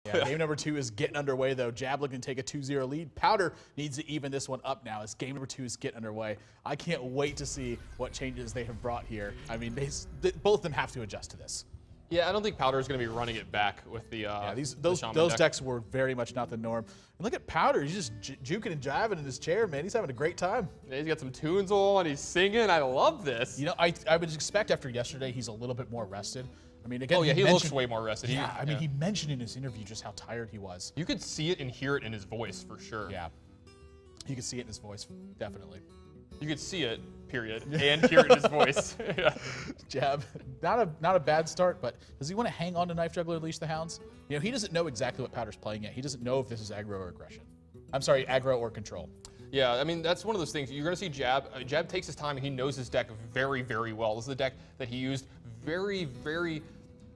Yeah, game number 2 is getting underway, though. Jab looking to take a 2-0 lead. Powder needs to even this one up now as game number 2 is getting underway. I can't wait to see what changes they have brought here. I mean, both of them have to adjust to this. Yeah, I don't think Powder is going to be running it back with the those decks were very much not the norm. And look at Powder. He's just juking and jiving in his chair, man. He's having a great time. Yeah, he's got some tunes on. He's singing. I love this. You know, I would expect after yesterday he's a little bit more rested. I mean, again, oh yeah, he looks way more rested. Yeah, I mean, he mentioned in his interview just how tired he was. You could see it and hear it in his voice for sure. Yeah, you could see it in his voice, definitely. You could see it, period, and hear it in his voice. Yeah. Jab, not a bad start, but does he want to hang on to Knife Juggler and Unleash the Hounds? You know, he doesn't know exactly what Powder's playing yet. He doesn't know if this is aggro or aggression. I'm sorry, aggro or control. Yeah, I mean, that's one of those things. You're going to see Jab. Jab takes his time, and he knows his deck very, very well. This is the deck that he used very, very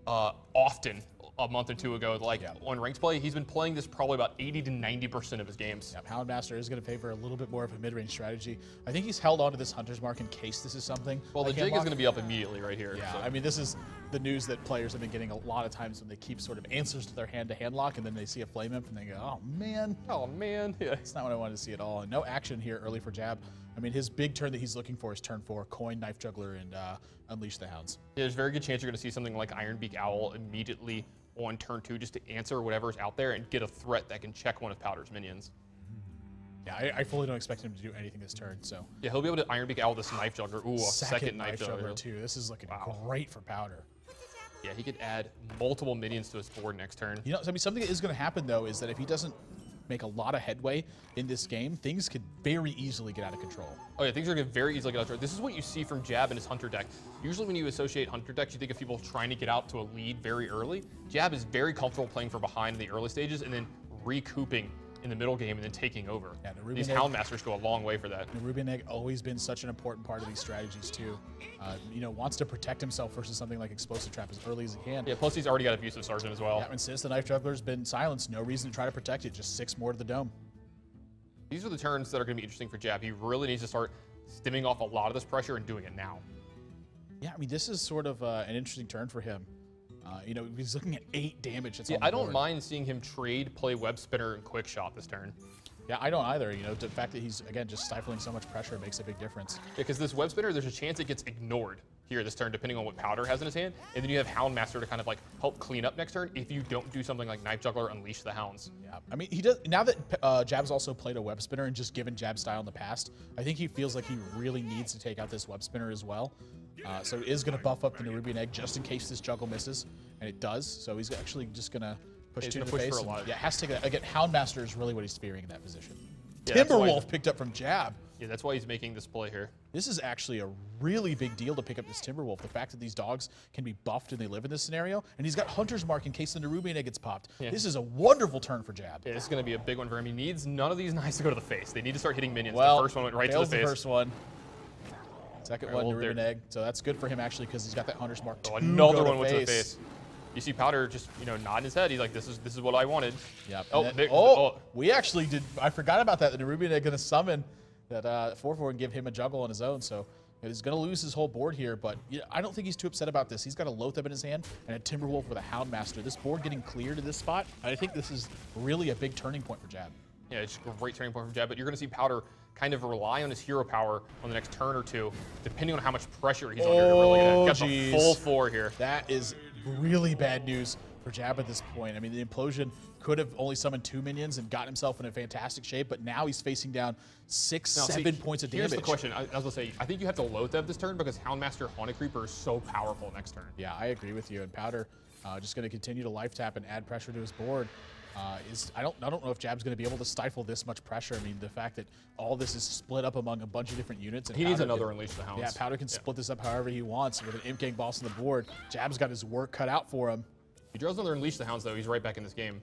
often a month or two ago, like on ranked play. He's been playing this probably about 80 to 90% of his games. Yeah, Houndmaster is going to favor a little bit more of a mid-range strategy. I think he's held on to this Hunter's Mark in case this is something. Well, the jig is going to be up immediately right here. Yeah, so. I mean, this is the news that players have been getting a lot of times when they keep sort of answers to their hand-to-hand lock, and then they see a Flame Imp, and they go, oh, man. Oh, man. Yeah. It's not what I wanted to see at all. And no action here early for Jab. I mean, his big turn that he's looking for is turn 4, Coin, Knife Juggler, and Unleash the Hounds. Yeah, there's a very good chance you're going to see something like Ironbeak Owl immediately on turn 2 just to answer whatever's out there and get a threat that can check one of Powder's minions. Yeah, I fully don't expect him to do anything this turn, so. Yeah, he'll be able to Ironbeak Owl this Knife Juggler. Ooh, a second Knife Juggler too. This is looking great for Powder. Yeah, he could add multiple minions to his board next turn. You know, I mean, something that is going to happen, though, is that if he doesn't make a lot of headway in this game, things could very easily get out of control. Oh yeah, things are going to very easily get out of control. This is what you see from Jab in his Hunter deck. Usually when you associate Hunter decks, you think of people trying to get out to a lead very early. Jab is very comfortable playing from behind in the early stages and then recouping in the middle game and then taking over. Yeah, these Houndmasters go a long way for that. Nerubian Egg always been such an important part of these strategies too. You know, wants to protect himself versus something like Explosive Trap as early as he can. Yeah, plus he's already got Abusive Sergeant as well. Yeah, and since the Knife Juggler's been silenced, no reason to try to protect it, just 6 more to the dome. These are the turns that are going to be interesting for Jab. He really needs to start stemming off a lot of this pressure and doing it now. Yeah, I mean, this is sort of an interesting turn for him. You know, he's looking at 8 damage. Yeah, I don't mind seeing him play Web Spinner and Quick Shot this turn. Yeah, I don't either. You know, the fact that he's, again, just stifling so much pressure makes a big difference. Yeah, because this Web Spinner, there's a chance it gets ignored here this turn, depending on what Powder has in his hand. And then you have Houndmaster to kind of like help clean up next turn if you don't do something like Knife Juggler, Unleash the Hounds. Yeah, I mean, he does, now that Jab's also played a Web Spinner and just given Jab style in the past, I think he feels like he really needs to take out this Web Spinner as well. So he is going to buff up the Nerubian Egg just in case this juggle misses, and it does. So he's actually just going to push 2 to the face. Yeah, has to take it. Again, Houndmaster is really what he's fearing in that position. Yeah, Timberwolf picked up from Jab. Yeah, that's why he's making this play here. This is actually a really big deal to pick up this Timberwolf. The fact that these dogs can be buffed and they live in this scenario, and he's got Hunter's Mark in case the Nerubian Egg gets popped. Yeah. This is a wonderful turn for Jab. Yeah, this is going to be a big one for him. He needs none of these knives to go to the face. They need to start hitting minions. Well, the first one went right to the face. The first one. Second one, Nerubian Egg. So that's good for him actually because he's got that Hunter's Mark. Oh, another one went to the face. You see Powder just, you know, nodding his head. He's like, this is what I wanted. Yep. We actually did. I forgot about that. The Nerubian Egg going to summon that 4/4 and give him a juggle on his own. So he's going to lose his whole board here. But I don't think he's too upset about this. He's got a Loatheb in his hand and a Timberwolf with a Houndmaster. This board getting cleared to this spot, I think this is really a big turning point for Jab. Yeah, it's a great turning point for Jab. But you're going to see Powder kind of rely on his hero power on the next turn or two, depending on how much pressure he's under to really get the full 4 here. That is really bad news for Jab at this point. I mean, the Implosion could have only summoned 2 minions and got himself in a fantastic shape, but now he's facing down 7 points of damage. Here's the question. I was going to say, I think you have to Loatheb this turn because Houndmaster Haunted Creeper is so powerful next turn. Yeah, I agree with you. And Powder just going to continue to life tap and add pressure to his board. I don't know if Jab's going to be able to stifle this much pressure. I mean, the fact that all this is split up among a bunch of different units. And he needs another Unleash the Hounds. Yeah, Powder can split this up however he wants with an Imp Gang boss on the board. Jab's got his work cut out for him. If he draws another Unleash the Hounds, though, he's right back in this game.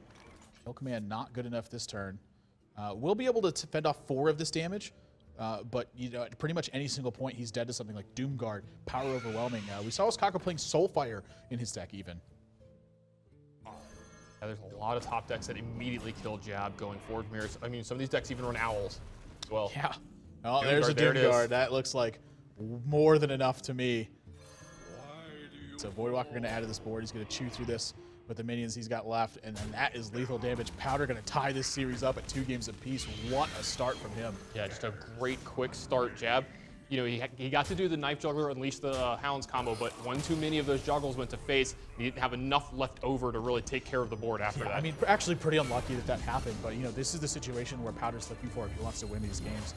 No command, not good enough this turn. We'll be able to fend off 4 of this damage, but you know, at pretty much any single point, he's dead to something like Doomguard, Power Overwhelming. We saw Osaka playing Soulfire in his deck even. Yeah, there's a lot of top decks that immediately kill Jab going forward from here. I mean, some of these decks even run Owls as well. Yeah. Oh, there's a Doomguard. That looks like more than enough to me. So Voidwalker going to add to this board. He's going to chew through this with the minions he's got left, and then that is lethal damage. Powder going to tie this series up at 2 games apiece. What a start from him. Yeah, just a great quick start jab. You know, he got to do the knife juggler, unleash the Hounds combo, but one too many of those juggles went to face. He didn't have enough left over to really take care of the board after that. I mean, actually pretty unlucky that happened, but you know, this is the situation where Powder's looking for if he wants to win these games.